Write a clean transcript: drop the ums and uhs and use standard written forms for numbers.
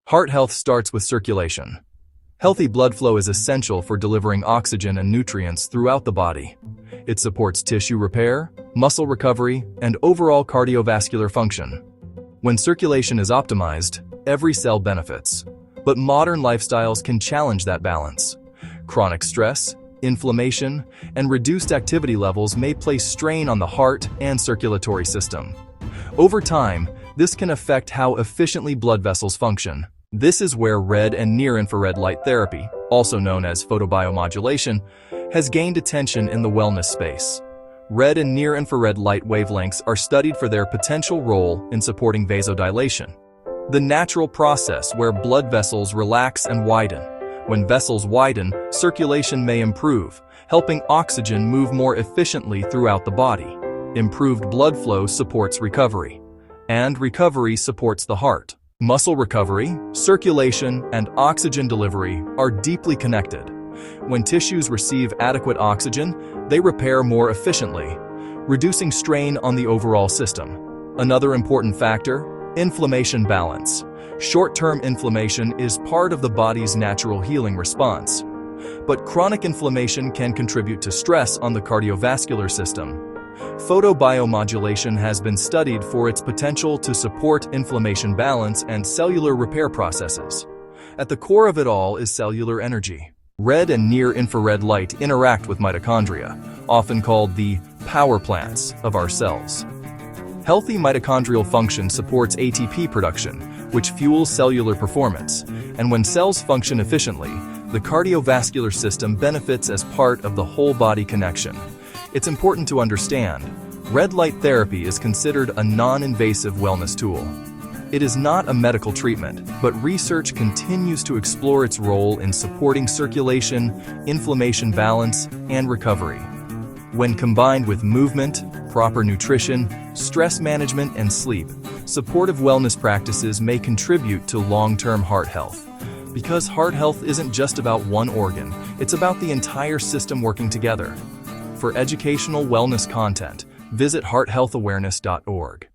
Heart health starts with circulation. Healthy blood flow is essential for delivering oxygen and nutrients throughout the body. It supports tissue repair, muscle recovery, and overall cardiovascular function. When circulation is optimized, every cell benefits. But modern lifestyles can challenge that balance. Chronic stress, inflammation, and reduced activity levels may place strain on the heart and circulatory system. Over time, this can affect how efficiently blood vessels function. This is where red and near-infrared light therapy, also known as photobiomodulation, has gained attention in the wellness space. Red and near-infrared light wavelengths are studied for their potential role in supporting vasodilation, the natural process where blood vessels relax and widen. When vessels widen, circulation may improve, helping oxygen move more efficiently throughout the body. Improved blood flow supports recovery, and recovery supports the heart. Muscle recovery, circulation, and oxygen delivery are deeply connected. When tissues receive adequate oxygen, they repair more efficiently, reducing strain on the overall system. Another important factor, inflammation balance. Short-term inflammation is part of the body's natural healing response. But chronic inflammation can contribute to stress on the cardiovascular system. Photobiomodulation has been studied for its potential to support inflammation balance and cellular repair processes. At the core of it all is cellular energy. Red and near-infrared light interact with mitochondria, often called the power plants of our cells. Healthy mitochondrial function supports ATP production, which fuels cellular performance, and when cells function efficiently, the cardiovascular system benefits as part of the whole-body connection. It's important to understand, red light therapy is considered a non-invasive wellness tool. It is not a medical treatment, but research continues to explore its role in supporting circulation, inflammation balance, and recovery. When combined with movement, proper nutrition, stress management, and sleep, supportive wellness practices may contribute to long-term heart health. Because heart health isn't just about one organ, it's about the entire system working together. For educational wellness content, visit hearthealthawareness.org.